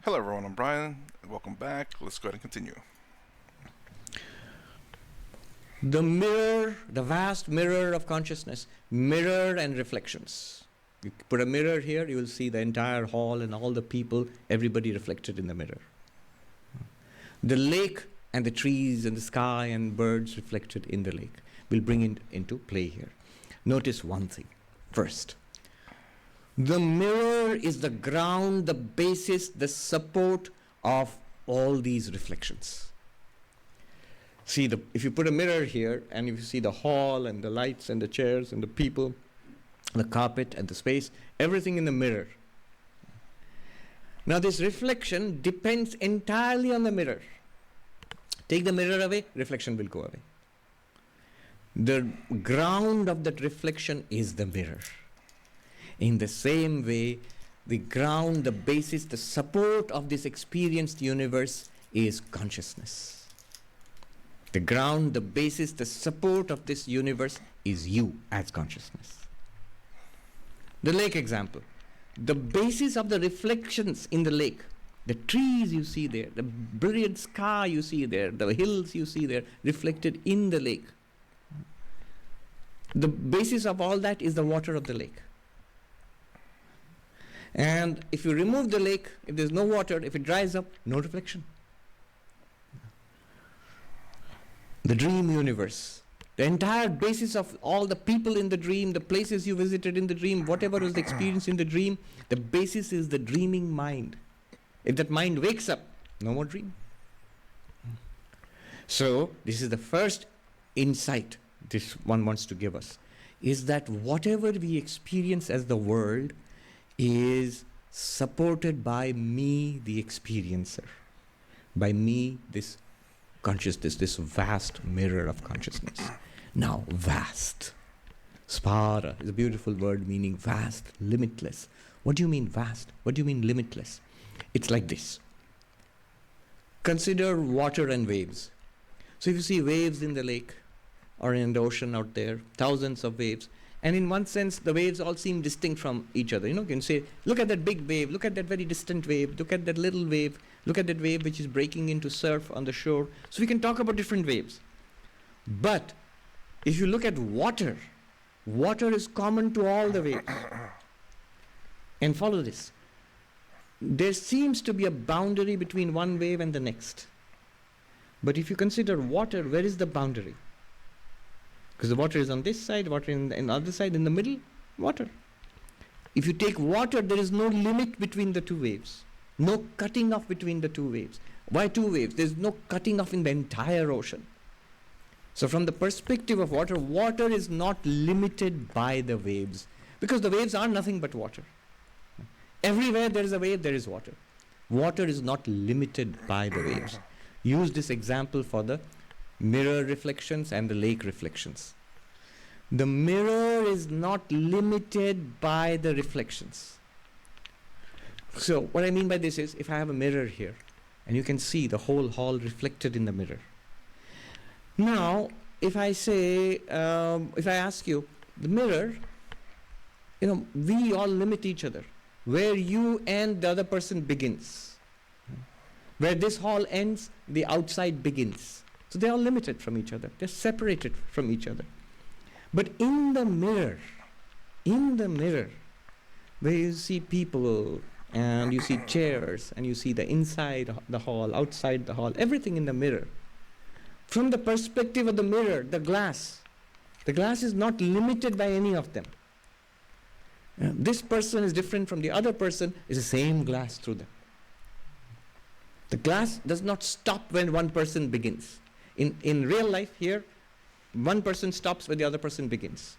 Hello, everyone. I'm Brian. Welcome back. Let's go ahead and continue. The mirror, the vast mirror of consciousness, mirror and reflections. You put a mirror here, you will see the entire hall and all the people, everybody reflected in the mirror. The lake and the trees and the sky and birds reflected in the lake. We'll bring it into play here. Notice one thing first. The mirror is the ground, the basis, the support of all these reflections. See, if you put a mirror here and if you see the hall and the lights and the chairs and the people, the carpet and the space, everything in the mirror. Now this reflection depends entirely on the mirror. Take the mirror away, reflection will go away. The ground of that reflection is the mirror. In the same way, the ground, the basis, the support of this experienced universe is consciousness. The ground, the basis, the support of this universe is you as consciousness. The lake example. The basis of the reflections in the lake, the trees you see there, the brilliant sky you see there, the hills you see there, reflected in the lake. The basis of all that is the water of the lake. And if you remove the lake, if there's no water, if it dries up, no reflection. The dream universe, the entire basis of all the people in the dream, the places you visited in the dream, whatever was the experience in the dream, the basis is the dreaming mind. If that mind wakes up, no more dream. So this is the first insight this one wants to give us, is that whatever we experience as the world is supported by me, the experiencer, by me, this consciousness, this vast mirror of consciousness. Now, vast. Spara is a beautiful word meaning vast, limitless. What do you mean vast? What do you mean limitless? It's like this. Consider water and waves. So if you see waves in the lake or in the ocean out there, thousands of waves, and in one sense, the waves all seem distinct from each other. You can say, look at that big wave, look at that very distant wave, look at that little wave, look at that wave which is breaking into surf on the shore. So we can talk about different waves. But if you look at water, water is common to all the waves. And follow this. There seems to be a boundary between one wave and the next. But if you consider water, where is the boundary? Because the water is on this side, water in the other side, in the middle, water. If you take water, there is no limit between the two waves. No cutting off between the two waves. Why two waves? There is no cutting off in the entire ocean. So from the perspective of water, water is not limited by the waves. Because the waves are nothing but water. Everywhere there is a wave, there is water. Water is not limited by the waves. Use this example for the mirror reflections and the lake reflections. The mirror is not limited by the reflections. So what I mean by this is, if I have a mirror here and you can see the whole hall reflected in the mirror. Now if I say, if I ask you, the mirror, we all limit each other. Where you and the other person begins. Where this hall ends, the outside begins. So they are limited from each other. They're separated from each other. But in the mirror, where you see people and you see chairs and you see the inside the hall, outside the hall, everything in the mirror. From the perspective of the mirror, the glass is not limited by any of them. This person is different from the other person, is the same glass through them. The glass does not stop when one person begins. In real life here, one person stops where the other person begins.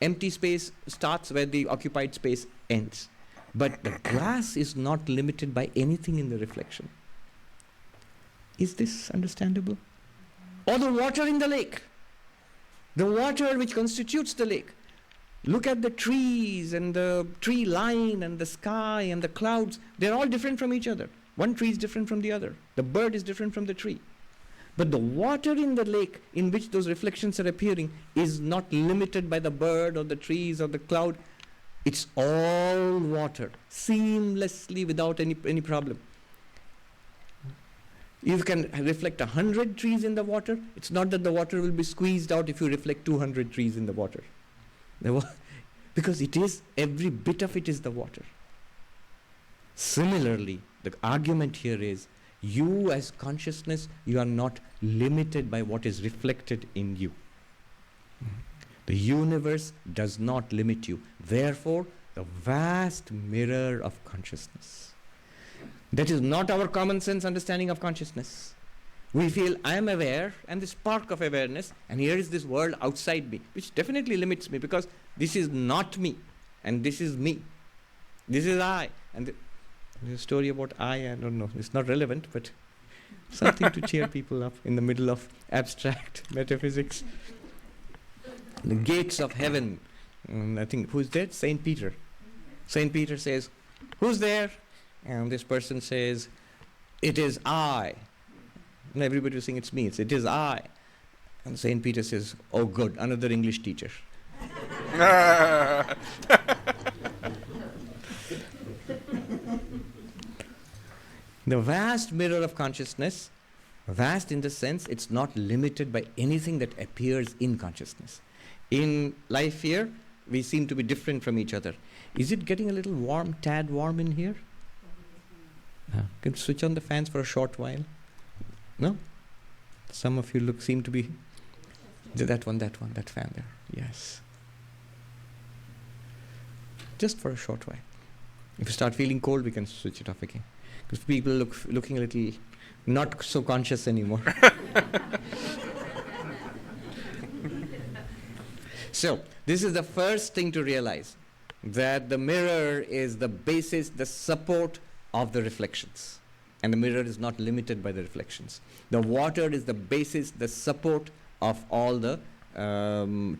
Empty space starts where the occupied space ends. But the glass is not limited by anything in the reflection. Is this understandable? Or the water in the lake. The water which constitutes the lake. Look at the trees and the tree line and the sky and the clouds. They're all different from each other. One tree is different from the other. The bird is different from the tree. But the water in the lake in which those reflections are appearing is not limited by the bird or the trees or the cloud. It's all water, seamlessly without any problem. You can reflect 100 trees in the water. It's not that the water will be squeezed out if you reflect 200 trees in the water. Because it is, every bit of it is the water. Similarly, the argument here is, you as consciousness, you are not limited by what is reflected in you. The universe does not limit you. Therefore, the vast mirror of consciousness. That is not our common sense understanding of consciousness. We feel, I am aware, and this spark of awareness, and here is this world outside me, which definitely limits me, because this is not me, and this is me. This is I. And the story about I don't know, it's not relevant, but something to cheer people up in the middle of abstract metaphysics. The gates of heaven. I think, who's there? Saint Peter. Saint Peter says, who's there? And this person says, it is I. And everybody was saying, it's me. It is I. And Saint Peter says, oh good, another English teacher. The vast mirror of consciousness, vast in the sense it's not limited by anything that appears in consciousness. In life here, we seem to be different from each other. Is it getting a little warm, tad warm in here? Can switch on the fans for a short while? No? Some of you seem to be... that fan there. Yes. Just for a short while. If you start feeling cold, we can switch it off again. Because people looking a little not so conscious anymore. So, this is the first thing to realize, that the mirror is the basis, the support of the reflections. And the mirror is not limited by the reflections. The water is the basis, the support of all the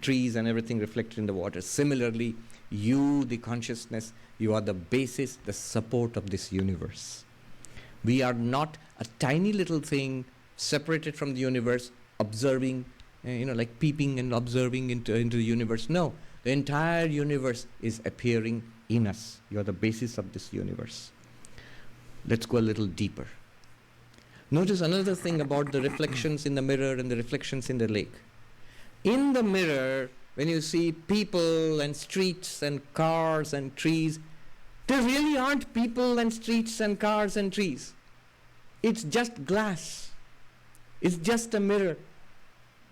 trees and everything reflected in the water. Similarly, you, the consciousness, you are the basis, the support of this universe. We are not a tiny little thing separated from the universe, observing, like peeping and observing into the universe. No, the entire universe is appearing in us. You are the basis of this universe. Let's go a little deeper. Notice another thing about the reflections in the mirror and the reflections in the lake. In the mirror, when you see people and streets and cars and trees, there really aren't people and streets and cars and trees. It's just glass. It's just a mirror.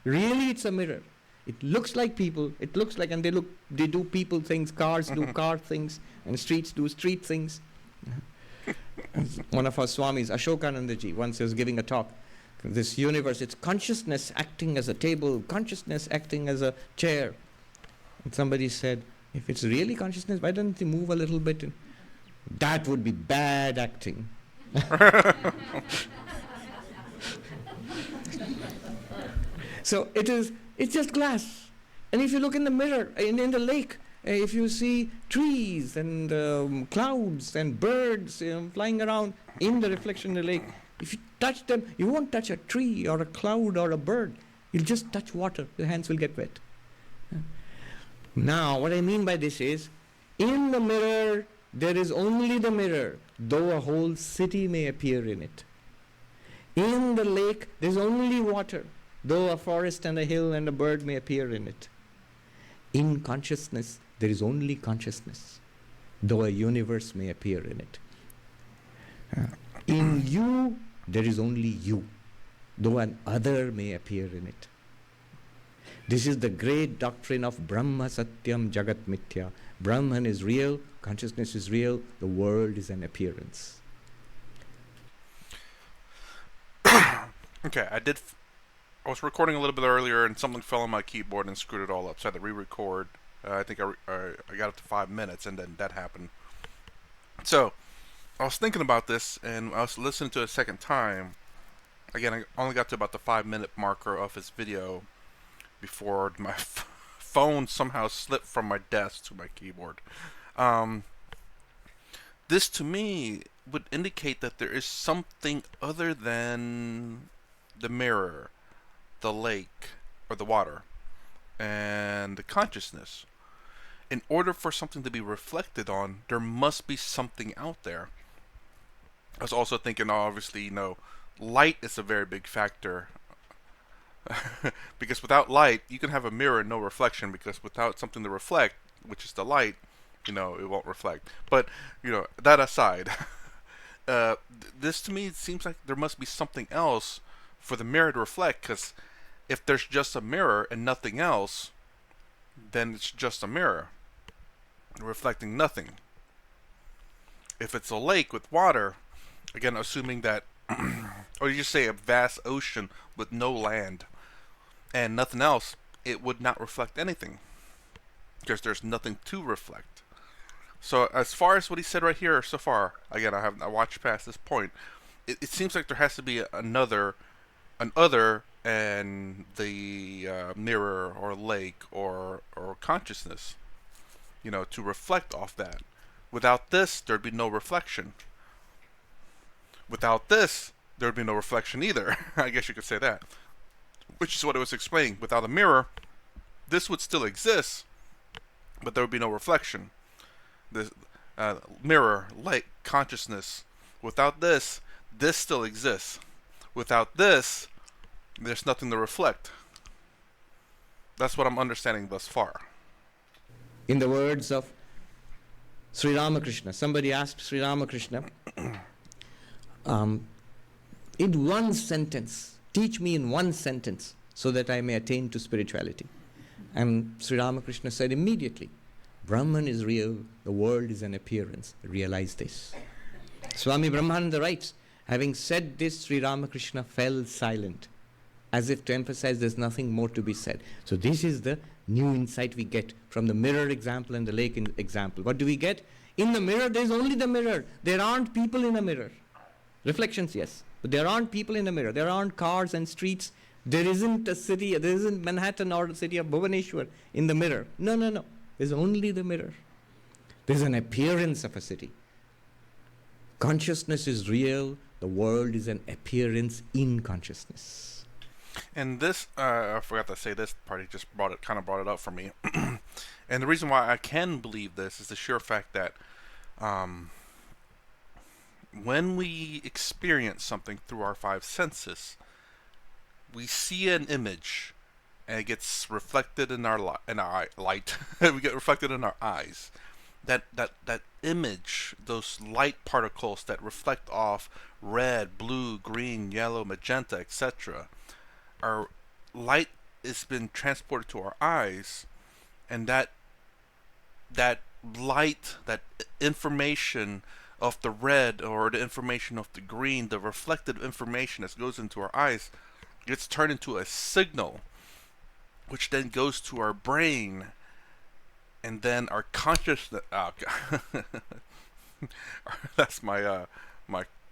Really, it's a mirror. It looks like people. It looks like, and they do people things, cars do car things, and streets do street things. One of our Swamis, Ashokanandaji, once was giving a talk. This universe, it's consciousness acting as a table, consciousness acting as a chair. And somebody said, if it's really consciousness, why don't you move a little bit? That would be bad acting. So it's just glass. And if you look in the mirror, in the lake, if you see trees and clouds and birds flying around in the reflection in the lake, if you touch them, you won't touch a tree or a cloud or a bird. You'll just touch water. Your hands will get wet. Now, what I mean by this is, in the mirror, there is only the mirror, though a whole city may appear in it. In the lake, there's only water, though a forest and a hill and a bird may appear in it. In consciousness, there is only consciousness, though a universe may appear in it. In you, there is only you, though an other may appear in it. This is the great doctrine of Brahma Satyam Jagat Mithya. Brahman is real, consciousness is real, the world is an appearance. Okay, I was recording a little bit earlier and something fell on my keyboard and screwed it all up, so I had to re-record. I think I got up to 5 minutes, and then that happened. So, I was thinking about this, and I was listening to it a second time. Again, I only got to about the 5-minute marker of his video before my phone somehow slipped from my desk to my keyboard. This, to me, would indicate that there is something other than the mirror, the lake, or the water, and the consciousness. In order for something to be reflected on, there must be something out there. I was also thinking, obviously, light is a very big factor. Because without light, you can have a mirror and no reflection, because without something to reflect, which is the light, it won't reflect. But, that aside, this to me seems like there must be something else for the mirror to reflect, because if there's just a mirror and nothing else, then it's just a mirror reflecting nothing. If it's a lake with water, again, assuming that, or you just say a vast ocean with no land and nothing else, it would not reflect anything because there's nothing to reflect. So as far as what he said right here so far, again, I watched past this point. It seems like there has to be an other, and the mirror or lake or consciousness, to reflect off that. Without this, there'd be no reflection. Without this, there'd be no reflection either. I guess you could say that. Which is what it was explaining. Without a mirror, this would still exist, but there would be no reflection. The mirror, light, consciousness. Without this, this still exists. Without this, there's nothing to reflect. That's what I'm understanding thus far. In the words of Sri Ramakrishna, somebody asked Sri Ramakrishna, in one sentence, teach me in one sentence so that I may attain to spirituality. And Sri Ramakrishna said immediately, Brahman is real, the world is an appearance. Realize this. Swami Brahmananda writes, having said this, Sri Ramakrishna fell silent, as if to emphasize there's nothing more to be said. So this is the new insight we get from the mirror example and the lake example. What do we get? In the mirror, there's only the mirror. There aren't people in a mirror. Reflections, yes. But there aren't people in a mirror. There aren't cars and streets. There isn't a city, there isn't Manhattan or the city of Bhubaneswar in the mirror. No. There's only the mirror. There's an appearance of a city. Consciousness is real. The world is an appearance in consciousness. And this, I forgot to say this part. He just brought it up for me. And the reason why I can believe this is the sheer fact that when we experience something through our five senses, we see an image, and it gets reflected in our light. We get reflected in our eyes. That image, those light particles that reflect off red, blue, green, yellow, magenta, etc. Our light has been transported to our eyes, and that light, that information of the red or the information of the green, the reflected information that goes into our eyes, gets turned into a signal, which then goes to our brain, and then our consciousness. Oh, that's my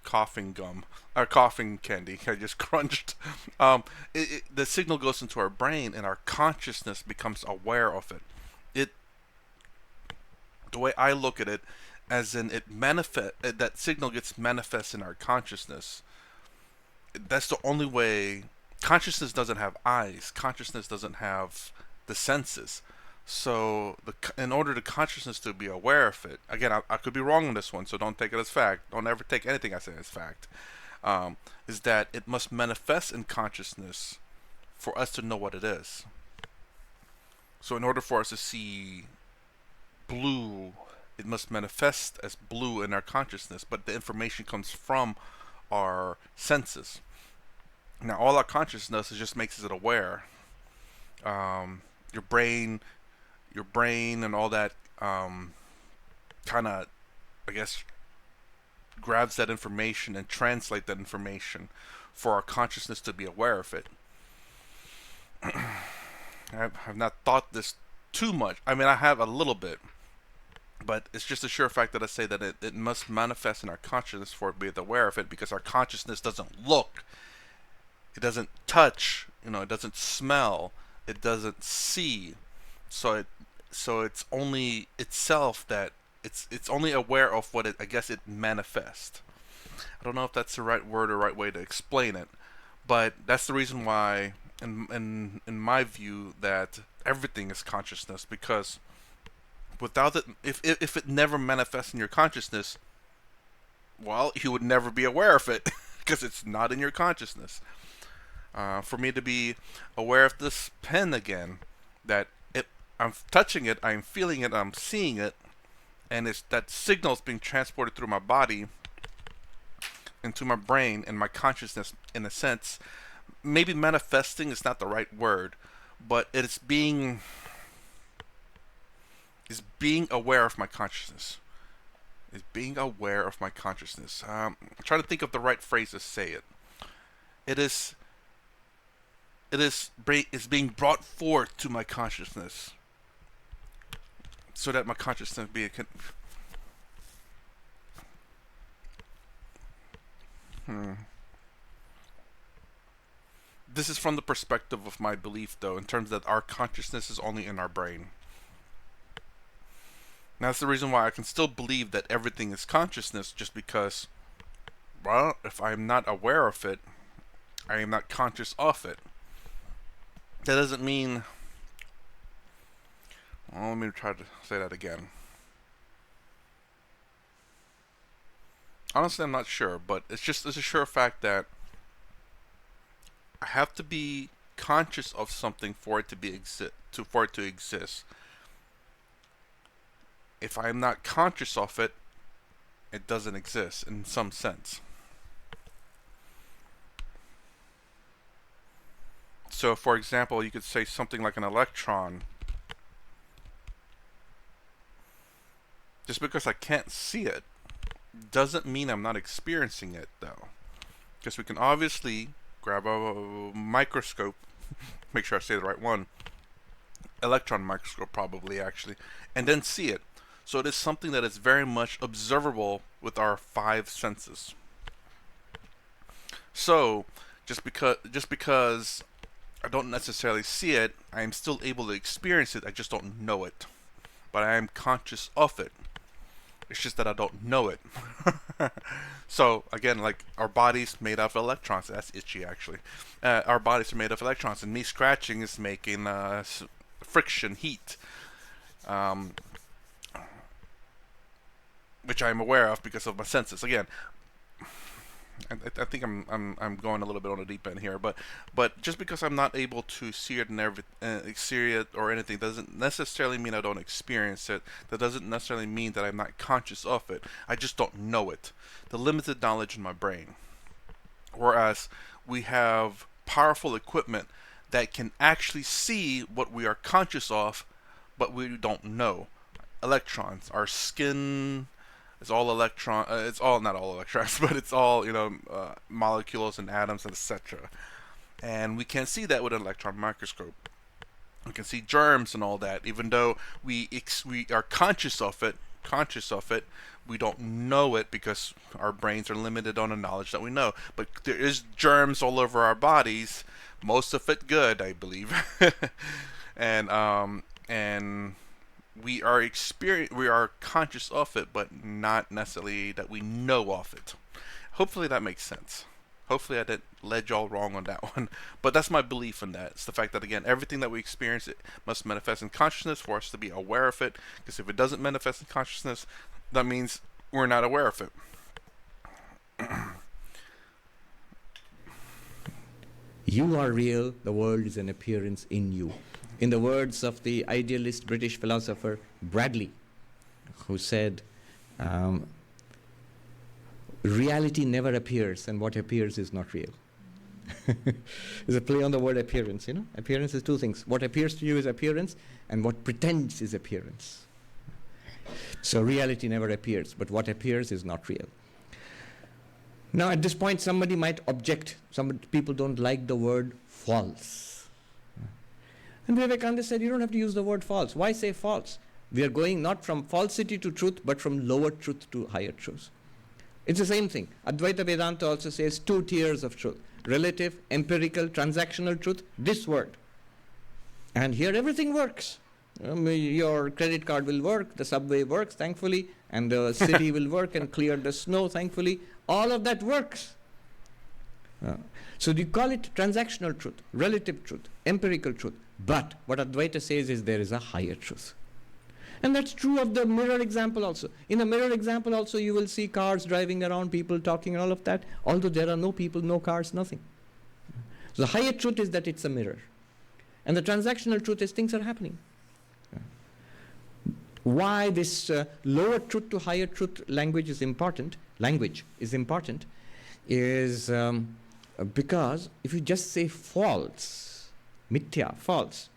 coughing gum, or coughing candy. I just crunched. The signal goes into our brain, and our consciousness becomes aware of it. The way I look at it, as in that signal gets manifest in our consciousness. That's the only way. Consciousness doesn't have eyes. Consciousness doesn't have the senses. So, in order to consciousness to be aware of it, again, I could be wrong on this one, so don't take it as fact. Don't ever take anything I say as fact. Is that it must manifest in consciousness for us to know what it is. So, in order for us to see blue, it must manifest as blue in our consciousness, but the information comes from our senses. Now, all our consciousness just makes it aware. Your brain and all that kind of, I guess, grabs that information and translate that information for our consciousness to be aware of it. I've not thought this too much. I mean, I have a little bit, but it's just a sure fact that I say that it must manifest in our consciousness for it to be aware of it, because our consciousness doesn't look, it doesn't touch, it doesn't smell, it doesn't see. So it's only itself that it's only aware of what I guess it manifests. I don't know if that's the right word or right way to explain it, but that's the reason why, in my view, that everything is consciousness, because without it, if it never manifests in your consciousness, well, you would never be aware of it, because it's not in your consciousness. For me to be aware of this pen again, that I'm touching it, I'm feeling it, I'm seeing it, and it's that signal's being transported through my body into my brain and my consciousness, in a sense. Maybe manifesting is not the right word, but it's being aware of my consciousness. Is being aware of my consciousness. I'm trying to think of the right phrase to say it. Is being brought forth to my consciousness, so that my consciousness be This is from the perspective of my belief, though, in terms that our consciousness is only in our brain. Now, that's the reason why I can still believe that everything is consciousness, just because, well, if I'm not aware of it, I am not conscious of it. That doesn't mean... Well, let me try to say that again. Honestly, I'm not sure, but it's a sure fact that I have to be conscious of something for it to exist. If I am not conscious of it, it doesn't exist in some sense. So, for example, you could say something like an electron. Just because I can't see it doesn't mean I'm not experiencing it, though. Because we can obviously grab a microscope, make sure I say the right one, electron microscope probably actually, and then see it. So it is something that is very much observable with our five senses. So just because I don't necessarily see it, I am still able to experience it. I just don't know it, but I am conscious of it. It's just that I don't know it. So again, like our body's made of electrons. That's itchy, actually. Our bodies are made of electrons, and me scratching is making friction, heat, which I'm aware of because of my senses. Again, I think I'm going a little bit on the deep end here, but just because I'm not able to see it see it or anything doesn't necessarily mean I don't experience it. That doesn't necessarily mean that I'm not conscious of it. I just don't know it. The limited knowledge in my brain. Whereas we have powerful equipment that can actually see what we are conscious of, but we don't know. Electrons, our skin. It's all it's all not all electrons, but it's all molecules and atoms, etc. And we can't see that with an electron microscope. We can see germs and all that, even though we are conscious of it. We don't know it because our brains are limited on the knowledge that we know. But there is germs all over our bodies, most of it good, I believe, and we are conscious of it, but not necessarily that we know of it. Hopefully that makes sense. Hopefully I didn't lead y'all wrong on that one. But that's my belief in that. It's the fact that, again, everything that we experience, it must manifest in consciousness for us to be aware of it. Because if it doesn't manifest in consciousness, that means we're not aware of it. You are real, the world is an appearance in you. In the words of the idealist British philosopher Bradley, who said, reality never appears, and what appears is not real. It's a play on the word appearance, Appearance is two things. What appears to you is appearance, and what pretends is appearance. So reality never appears, but what appears is not real. Now, at this point, somebody might object. Some people don't like the word false. And Vivekananda said, you don't have to use the word false. Why say false? We are going not from falsity to truth, but from lower truth to higher truth. It's the same thing. Advaita Vedanta also says two tiers of truth. Relative, empirical, transactional truth, this word. And here everything works. Your credit card will work, the subway works, thankfully, and the city will work and clear the snow, thankfully. All of that works. So you call it transactional truth, relative truth, empirical truth. But what Advaita says is there is a higher truth. And that's true of the mirror example also. In the mirror example also, you will see cars driving around, people talking, all of that, although there are no people, no cars, nothing. So the higher truth is that it's a mirror. And the transactional truth is things are happening. Why this lower truth to higher truth language is important, is because if you just say false, mithya, false,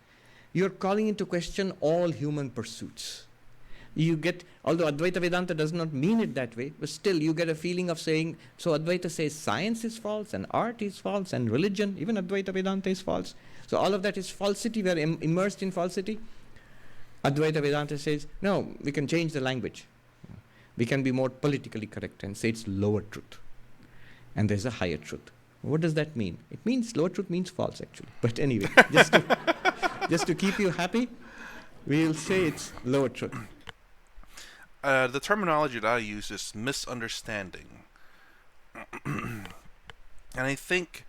you're calling into question all human pursuits. You get, although Advaita Vedanta does not mean it that way, but still you get a feeling of saying, so Advaita says science is false and art is false and religion, even Advaita Vedanta is false. So all of that is falsity, we are immersed in falsity. Advaita Vedanta says, no, we can change the language. We can be more politically correct and say it's lower truth. And there's a higher truth. What does that mean? It means lower truth means false actually. But anyway, just to keep you happy, we'll say it's lower truth. The terminology that I use is misunderstanding. and I think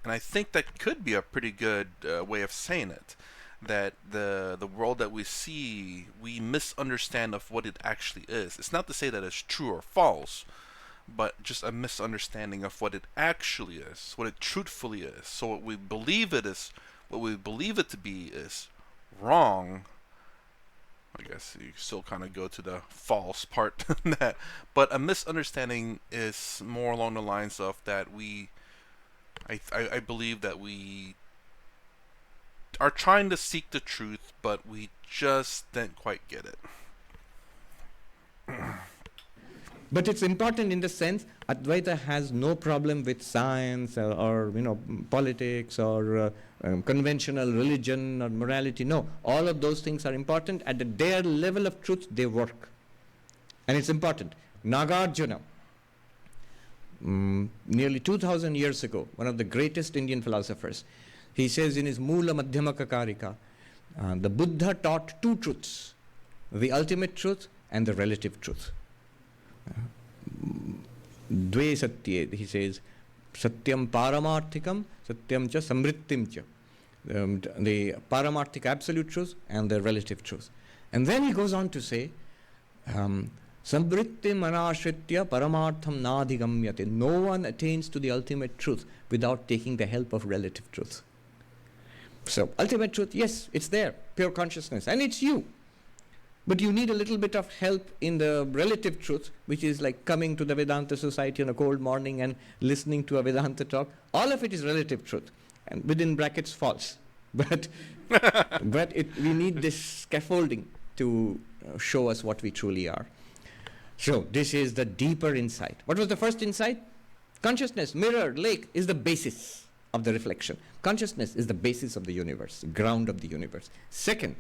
that could be a pretty good way of saying it. That the world that we see, we misunderstand of what it actually is. It's not to say that it's true or false, but just a misunderstanding of what it actually is, what it truthfully is. So what we believe it is, what we believe it to be is wrong. I guess you still kind of go to the false part. But a misunderstanding is more along the lines of that I believe that we are trying to seek the truth, but we just didn't quite get it. But it's important in the sense Advaita has no problem with science or politics or conventional religion or morality. No, all of those things are important. At their level of truth, they work. And it's important. Nagarjuna, nearly 2,000 years ago, one of the greatest Indian philosophers, he says in his Mula Madhyamaka Karika, the Buddha taught two truths, the ultimate truth and the relative truth. Dve satye, he says, satyam paramarthikam, satyam cha samrittim cha. The paramarthik absolute truth and the relative truth. And then he goes on to say, samrittim anashritya paramartham nadhigamyate. No one attains to the ultimate truth without taking the help of relative truth. So, ultimate truth, yes, it's there, pure consciousness, and it's you. But you need a little bit of help in the relative truth, which is like coming to the Vedanta Society on a cold morning and listening to a Vedanta talk. All of it is relative truth, and within brackets, false. But we need this scaffolding to show us what we truly are. So, this is the deeper insight. What was the first insight? Consciousness, mirror, lake is the basis of the reflection. Consciousness is the basis of the universe, the ground of the universe. Second,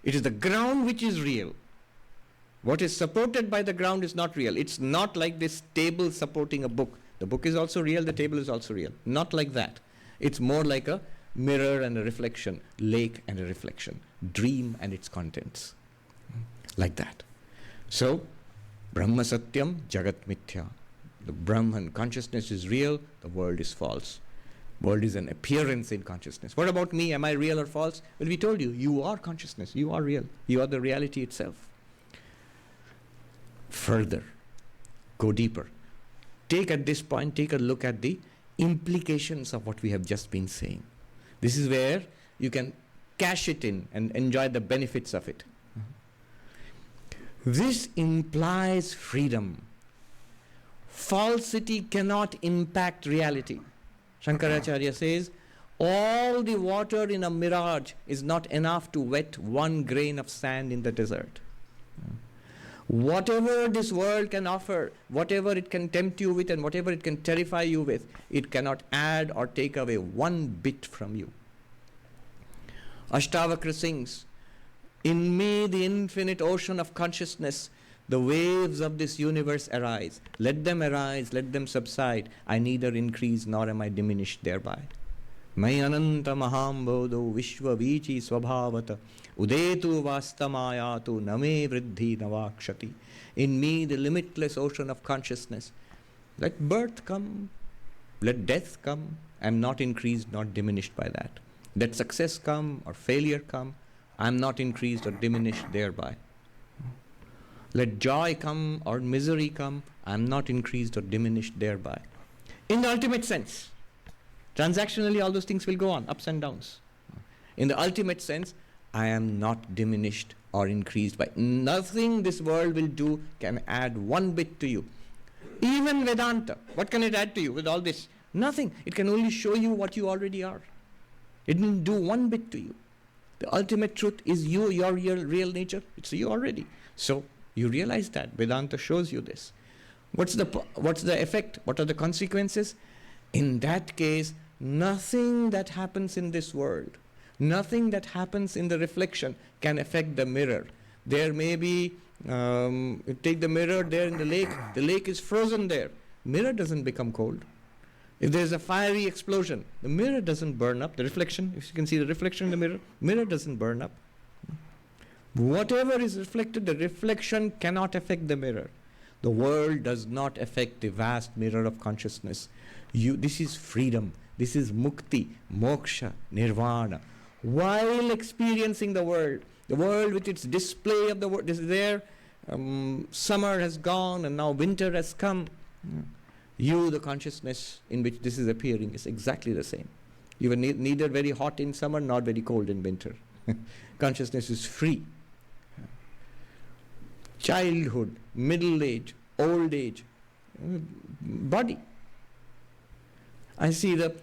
it is the ground which is real. What is supported by the ground is not real. It's not like this table supporting a book. The book is also real, the table is also real. Not like that. It's more like a mirror and a reflection, lake and a reflection, dream and its contents. Like that. So, Brahma Satyam, Jagat Mithya. The Brahman consciousness is real, the world is false. World is an appearance in consciousness. What about me? Am I real or false? Well, we told you, you are consciousness. You are real. You are the reality itself. Further, go deeper. At this point, take a look at the implications of what we have just been saying. This is where you can cash it in and enjoy the benefits of it. This implies freedom. Falsity cannot impact reality. Shankaracharya says, all the water in a mirage is not enough to wet one grain of sand in the desert. Whatever this world can offer, whatever it can tempt you with and whatever it can terrify you with, it cannot add or take away one bit from you. Ashtavakra sings, in me the infinite ocean of consciousness, the waves of this universe arise. Let them arise, let them subside. I neither increase nor am I diminished thereby. Mai ananta mahambodo vishwa vichi swabhavata udetu vastamayatu name vriddhi navakshati. In me the limitless ocean of consciousness. Let birth come, let death come. I am not increased nor diminished by that. Let success come or failure come. I am not increased or diminished thereby. Let joy come or misery come, I am not increased or diminished thereby. In the ultimate sense, transactionally all those things will go on, ups and downs. In the ultimate sense, I am not diminished or increased by nothing this world will do can add one bit to you. Even Vedanta, what can it add to you with all this? Nothing. It can only show you what you already are. It didn't do one bit to you. The ultimate truth is you, your real nature. It's you already. So you realize that. Vedanta shows you this. What's the effect? What are the consequences? In that case, nothing that happens in this world, nothing that happens in the reflection can affect the mirror. There may be, take the mirror there in the lake is frozen there. Mirror doesn't become cold. If there's a fiery explosion, the mirror doesn't burn up. The reflection, if you can see the reflection in the mirror doesn't burn up. Whatever is reflected, the reflection cannot affect the mirror. The world does not affect the vast mirror of consciousness. This is freedom. This is mukti, moksha, nirvana. While experiencing the world with its display of the world is there. Summer has gone and now winter has come. You, the consciousness in which this is appearing, is exactly the same. You are neither very hot in summer nor very cold in winter. Consciousness is free. Childhood, middle age, old age, body. I see the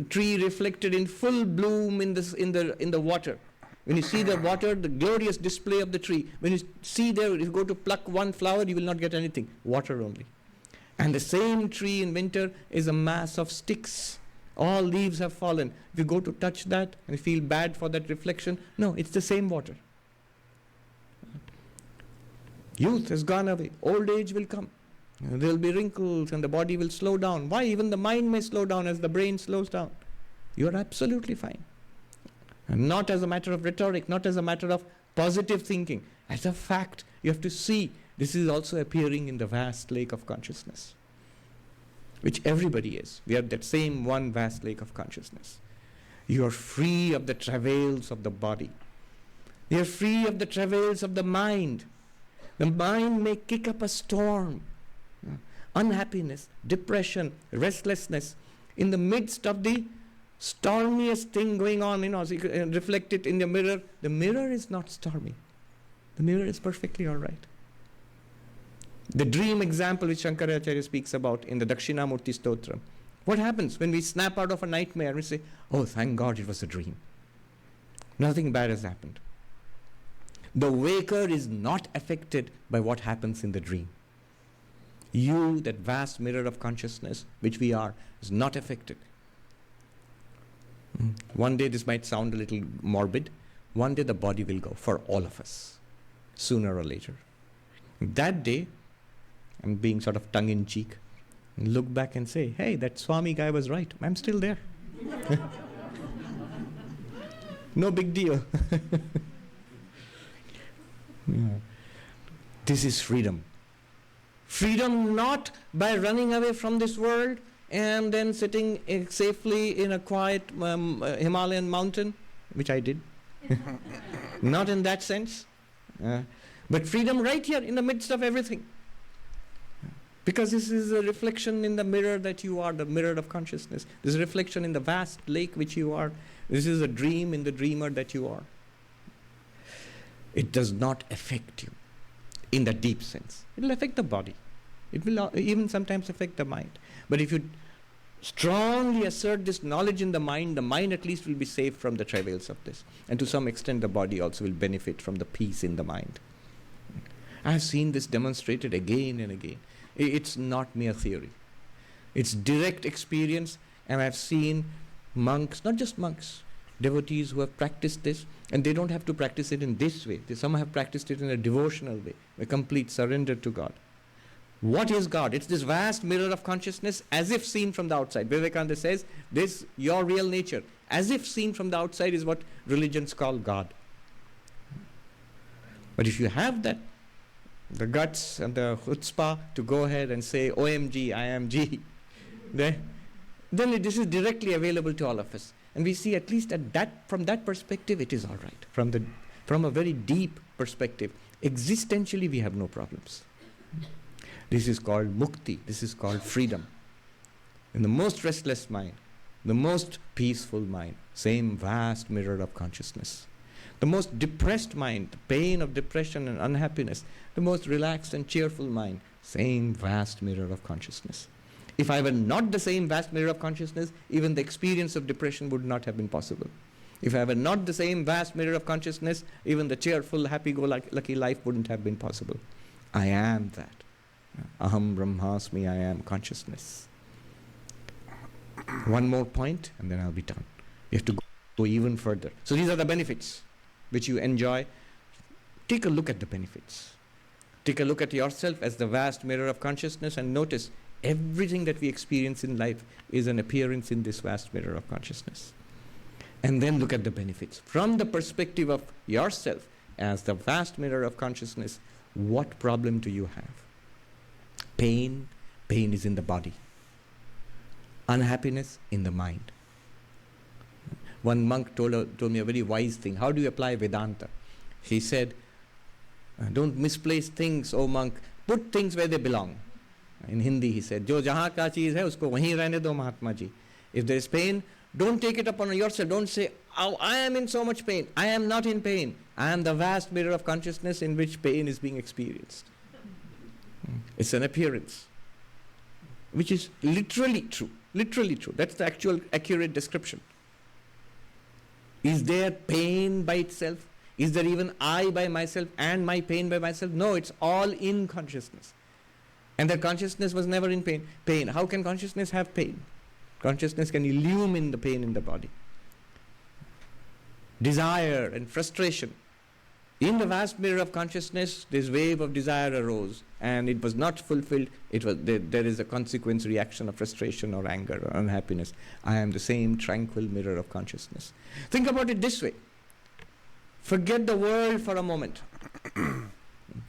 tree reflected in full bloom in the water. When you see the water, the glorious display of the tree. When you see there, if you go to pluck one flower, you will not get anything. Water only. And the same tree in winter is a mass of sticks. All leaves have fallen. If you go to touch that and feel bad for that reflection, no, it's the same water. Youth has gone away. Old age will come. There will be wrinkles and the body will slow down. Why? Even the mind may slow down as the brain slows down. You are absolutely fine. And not as a matter of rhetoric, not as a matter of positive thinking. As a fact, you have to see this is also appearing in the vast lake of consciousness, which everybody is. We are that same one vast lake of consciousness. You are free of the travails of the body. You are free of the travails of the mind. The mind may kick up a storm. Unhappiness, depression, restlessness. In the midst of the stormiest thing going on, so you can reflect it in the mirror. The mirror is not stormy. The mirror is perfectly all right. The dream example which Shankaracharya speaks about in the Dakshinamurti Stotra. What happens when we snap out of a nightmare and we say, oh, thank God it was a dream. Nothing bad has happened. The waker is not affected by what happens in the dream. You, that vast mirror of consciousness, which we are, is not affected. One day this might sound a little morbid. One day the body will go for all of us, sooner or later. That day, I'm being sort of tongue-in-cheek, look back and say, hey, that Swami guy was right. I'm still there. No big deal. This is freedom. Freedom not by running away from this world and then sitting safely in a quiet Himalayan mountain, which I did. Not in that sense. But freedom right here in the midst of everything. Because this is a reflection in the mirror that you are, the mirror of consciousness. This is a reflection in the vast lake which you are. This is a dream in the dreamer that you are. It does not affect you in the deep sense. It will affect the body. It will even sometimes affect the mind. But if you strongly assert this knowledge in the mind at least will be safe from the travails of this. And to some extent the body also will benefit from the peace in the mind. I have seen this demonstrated again and again. It's not mere theory. It's direct experience, and I've seen monks, not just monks, devotees who have practiced this, and they don't have to practice it in this way. Some have practiced it in a devotional way, a complete surrender to God. What is God? It's this vast mirror of consciousness as if seen from the outside. Vivekananda says, this, your real nature, as if seen from the outside is what religions call God. But if you have that, the guts and the chutzpah to go ahead and say, OMG, I am G, then this is directly available to all of us. And we see at least from that perspective, it is all right. From a very deep perspective, Existentially, we have no problems. This is called mukti. This is called freedom. In the most restless mind, the most peaceful mind, same vast mirror of consciousness. The most depressed mind, the pain of depression and unhappiness, the most relaxed and cheerful mind, same vast mirror of consciousness. If I were not the same vast mirror of consciousness, even the experience of depression would not have been possible. If I were not the same vast mirror of consciousness, even the cheerful, happy-go-lucky life wouldn't have been possible. I am that. Aham Brahmasmi, I am consciousness. One more point, and then I'll be done. You have to go even further. So these are the benefits which you enjoy. Take a look at the benefits. Take a look at yourself as the vast mirror of consciousness and notice everything that we experience in life is an appearance in this vast mirror of consciousness. And then look at the benefits. From the perspective of yourself as the vast mirror of consciousness, what problem do you have? Pain is in the body. Unhappiness in the mind. One monk told me a very wise thing. How do you apply Vedanta? He said, don't misplace things, O monk. Put things where they belong. In Hindi he said, Jo jahan ka cheez hai, usko wahin rehne do Mahatma ji. If there is pain, don't take it upon yourself. Don't say, oh, I am in so much pain. I am not in pain. I am the vast mirror of consciousness in which pain is being experienced. It's an appearance, which is literally true. Literally true. That's the actual accurate description. Is there pain by itself? Is there even I by myself and my pain by myself? No, it's all in consciousness. And that consciousness was never in pain. Pain. How can consciousness have pain? Consciousness can illumine the pain in the body. Desire and frustration. In the vast mirror of consciousness, this wave of desire arose and it was not fulfilled. There is a consequence reaction of frustration or anger or unhappiness. I am the same tranquil mirror of consciousness. Think about it this way. Forget the world for a moment.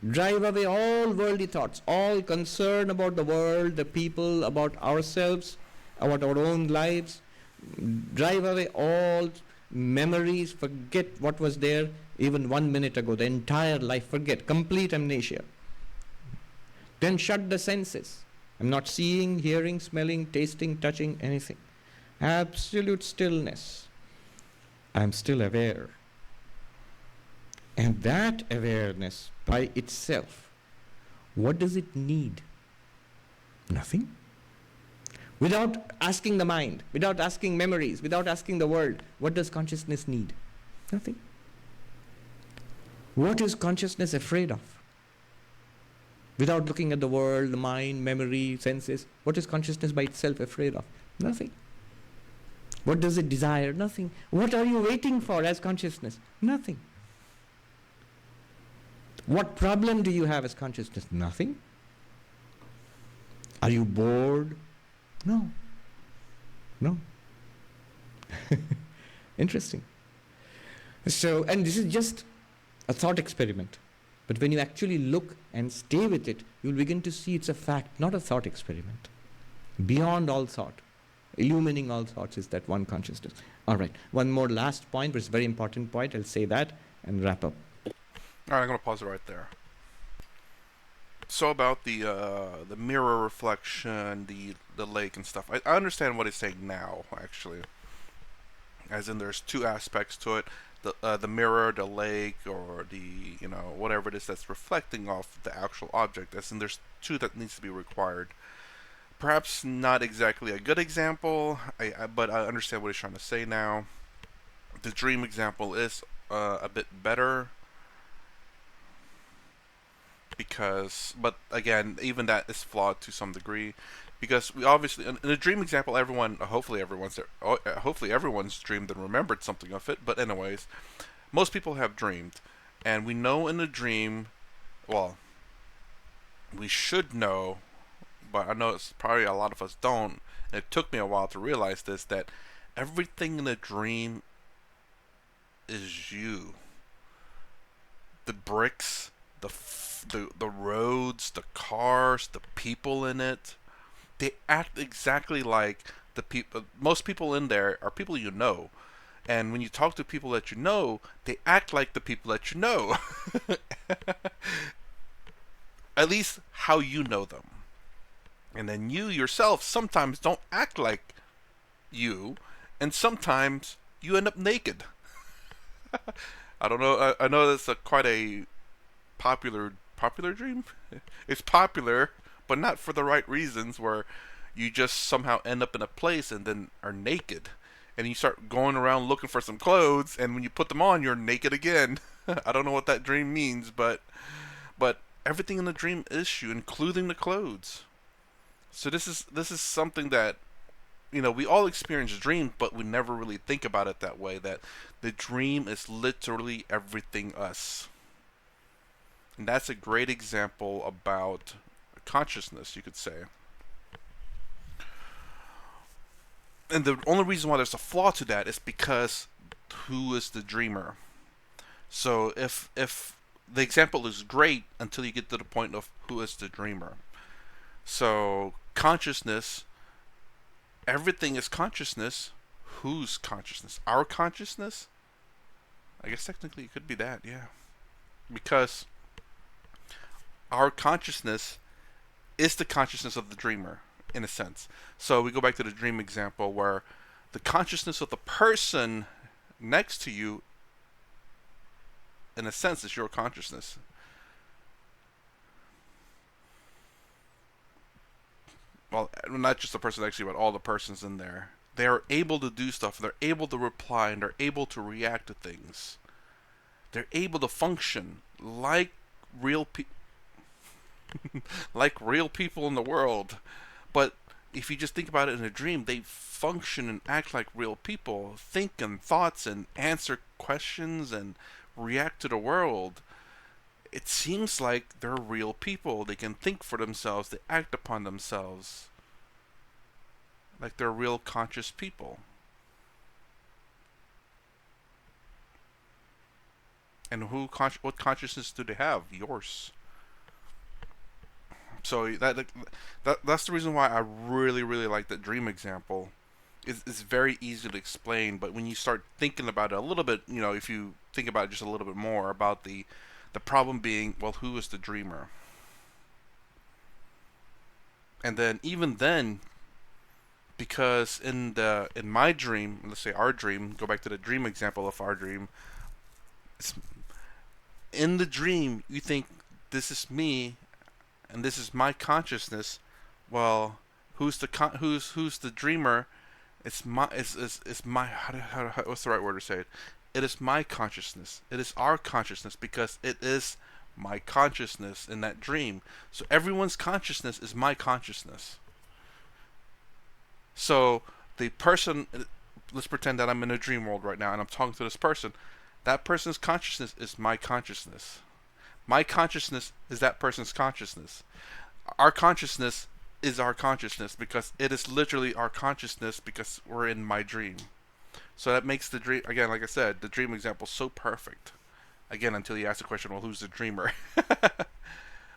Drive away all worldly thoughts, all concern about the world, the people, about ourselves, about our own lives. Drive away all memories, forget what was there even 1 minute ago, the entire life, forget, complete amnesia. Then shut the senses. I'm not seeing, hearing, smelling, tasting, touching, anything. Absolute stillness. I'm still aware. And that awareness by itself, what does it need? Nothing. Without asking the mind, without asking memories, without asking the world, what does consciousness need? Nothing. What is consciousness afraid of? Without looking at the world, the mind, memory, senses, what is consciousness by itself afraid of? Nothing. What does it desire? Nothing. What are you waiting for as consciousness? Nothing. What problem do you have as consciousness? Nothing. Are you bored? No. No. Interesting. So, and this is just a thought experiment. But when you actually look and stay with it, you'll begin to see it's a fact, not a thought experiment. Beyond all thought, illumining all thoughts is that one consciousness. All right, one more last point, but it's a very important point. I'll say that and wrap up. All right, I'm going to pause it right there. So about the mirror reflection, the lake and stuff. I understand what he's saying now, actually. As in, there's two aspects to it: the mirror, the lake, or the whatever it is that's reflecting off the actual object. As in, there's two that needs to be required. Perhaps not exactly a good example, but I understand what he's trying to say now. The dream example is a bit better. But again, even that is flawed to some degree, because we obviously, in a dream example, hopefully everyone's dreamed and remembered something of it. But anyways, most people have dreamed, and we know in a dream, well, we should know, but I know it's probably a lot of us don't, and it took me a while to realize this, that everything in a dream is you. The bricks, the roads, the cars, the people in it, they act exactly like the people. Most people in there are people you know, And when you talk to people that you know, they act like the people that you know. At least how you know them. And then you yourself sometimes don't act like you, and sometimes you end up naked. I don't know. I know that's quite a popular dream. It's popular, but not for the right reasons. Where you just somehow end up in a place and then are naked, and you start going around looking for some clothes, and when you put them on, you're naked again. I don't know what that dream means, but everything in the dream is you, including the clothes. So this is something that we all experience dreams, but we never really think about it that way. That the dream is literally everything us. And that's a great example about consciousness, you could say. And the only reason why there's a flaw to that is because who is the dreamer? So if the example is great until you get to the point of who is the dreamer. So consciousness, everything is consciousness. Whose consciousness? Our consciousness? I guess technically it could be that, yeah. Because our consciousness is the consciousness of the dreamer, in a sense. So we go back to the dream example where the consciousness of the person next to you, in a sense, is your consciousness. Well, not just the person next to you, but all the persons in there. They are able to do stuff. They're able to reply, and they're able to react to things. They're able to function like real people. Like real people in the world. But if you just think about it in a dream, they function and act like real people, think and thoughts and answer questions and react to the world. It seems like they're real people. They can think for themselves, they act upon themselves. Like they're real conscious people. And what consciousness do they have? Yours. So that's the reason why I really really like that dream example. It's very easy to explain, but when you start thinking about it a little bit, if you think about it just a little bit more about the problem being, well, who is the dreamer? And then even then, because in my dream, let's say our dream, go back to the dream example of our dream. In the dream, you think this is me, and this is my consciousness. Well, who's the dreamer? It's my what's the right word to say it? It is my consciousness. It is our consciousness because it is my consciousness in that dream. So everyone's consciousness is my consciousness. So the person, let's pretend that I'm in a dream world right now and I'm talking to this person. That person's consciousness is my consciousness. My consciousness is that person's consciousness. Our consciousness is our consciousness because it is literally our consciousness because we're in my dream. So that makes the dream, again, like I said, the dream example so perfect. Again, until you ask the question, well, who's the dreamer?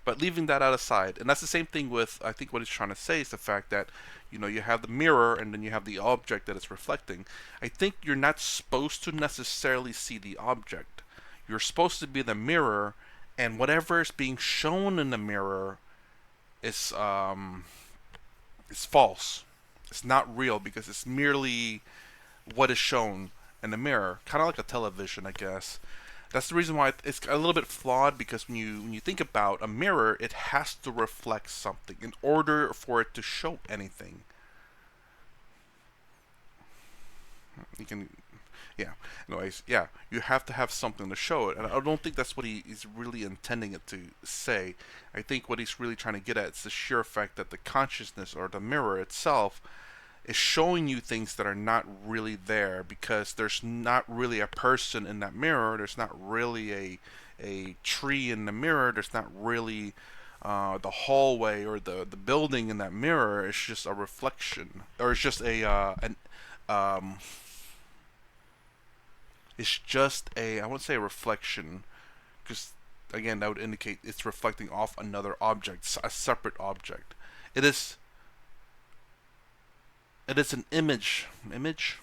But leaving that out aside, and that's the same thing with, I think what he's trying to say is the fact that, you have the mirror and then you have the object that it's reflecting. I think you're not supposed to necessarily see the object. You're supposed to be the mirror, and whatever is being shown in the mirror is false. It's not real because it's merely what is shown in the mirror, kind of like a television, I guess. That's the reason why it's a little bit flawed because when you think about a mirror, it has to reflect something in order for it to show anything. You can, yeah. Anyways, yeah, you have to have something to show it, and I don't think that's what he's really intending it to say. I think what he's really trying to get at is the sheer fact that the consciousness or the mirror itself is showing you things that are not really there because there's not really a person in that mirror. There's not really a tree in the mirror. There's not really the hallway or the building in that mirror. It's just a reflection, or it's just um, it's just I won't say a reflection because again that would indicate it's reflecting off another object, a separate object. It is an image. Image?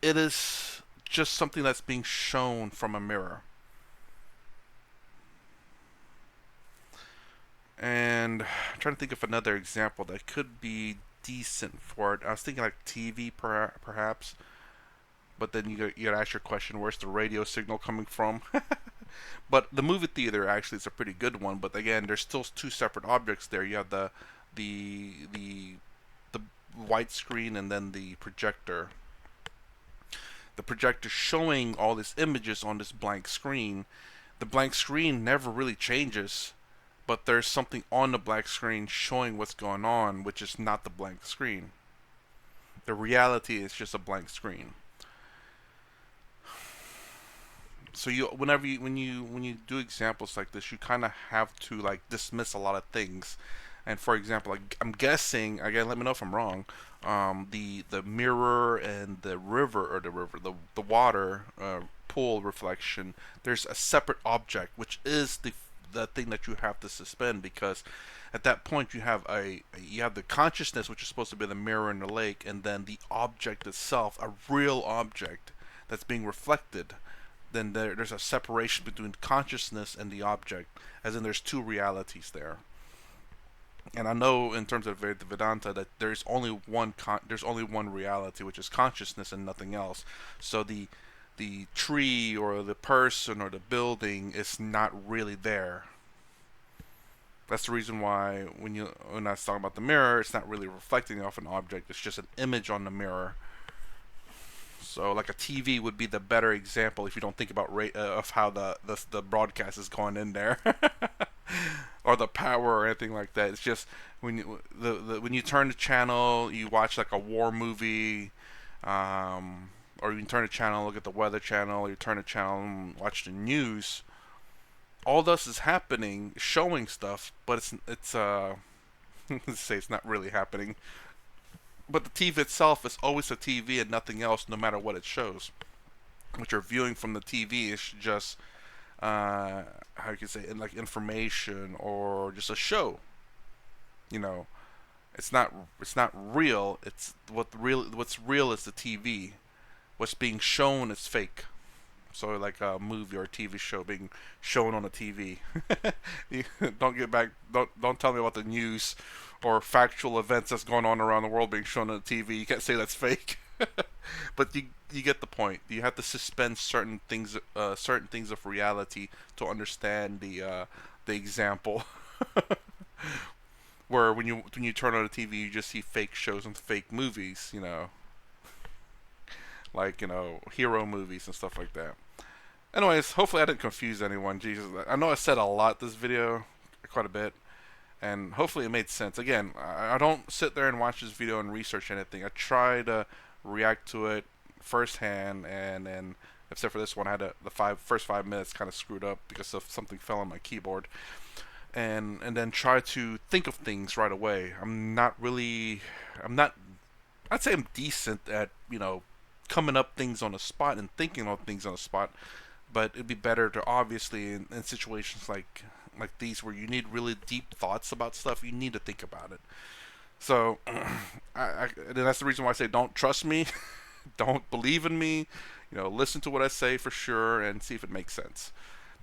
it is just something that's being shown from a mirror. And I'm trying to think of another example that could be decent for it. I was thinking like TV, perhaps, but then you gotta ask your question: where's the radio signal coming from? But the movie theater actually is a pretty good one. But again, there's still two separate objects there. You have the the white screen and then the projector. The projector showing all these images on this blank screen. The blank screen never really changes, but there's something on the blank screen showing what's going on, which is not the blank screen. The reality is just a blank screen. So when you do examples like this, you kind of have to like dismiss a lot of things. And for example, like, I'm guessing again, let me know if I'm wrong. The mirror and the water pool reflection. There's a separate object, which is the thing that you have to suspend, because at that point you have the consciousness, which is supposed to be the mirror in the lake, and then the object itself, a real object that's being reflected. Then there's a separation between consciousness and the object, as in there's two realities there. And I know in terms of Vedanta that there's only one reality, which is consciousness and nothing else. So the tree or the person or the building is not really there. That's the reason why when I was talking about the mirror, it's not really reflecting off an object. It's just an image on the mirror. So like a TV would be the better example if you don't think about of how the broadcast is going in there, or the power or anything like that. It's just when you turn the channel, you watch like a war movie, or you can turn the channel, look at the weather channel. You turn the channel and watch the news. All this is happening, showing stuff, but it's let's say it's not really happening. But the TV itself is always a TV and nothing else, no matter what it shows. What you're viewing from the TV is just, how you can say, like information or just a show. You know, it's not real. What's real is the TV. What's being shown is fake. So like a movie or a TV show being shown on a TV. Don't tell me about the news or factual events that's going on around the world being shown on the TV. You can't say that's fake. But you get the point. You have to suspend certain things of reality to understand the example. Where when you turn on the TV, you just see fake shows and fake movies. Like hero movies and stuff like that. Anyways, hopefully I didn't confuse anyone. Jesus, I know I said a lot this video, quite a bit, and hopefully it made sense. Again, I don't sit there and watch this video and research anything. I try to react to it firsthand, and then except for this one, I had the first 5 minutes kind of screwed up because of something fell on my keyboard, and then try to think of things right away. I'm not. I'd say I'm decent at coming up things on the spot and thinking of things on the spot. But it'd be better to obviously in situations like these where you need really deep thoughts about stuff, you need to think about it. So and that's the reason why I say don't trust me, don't believe in me. Listen to what I say for sure and see if it makes sense.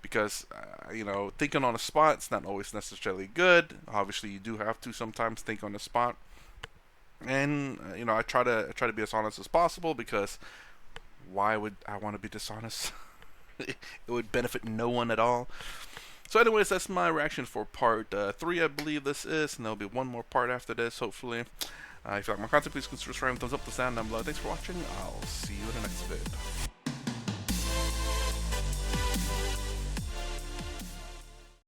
Because thinking on the spot, it's not always necessarily good. Obviously, you do have to sometimes think on the spot. And I try to be as honest as possible, because why would I want to be dishonest? It would benefit no one at all. So anyways, that's my reaction for part 3, I believe this is, and there'll be one more part after this, hopefully. If you like my content, please consider subscribing, thumbs up, the sound down below. Thanks for watching. I'll see you in the next vid.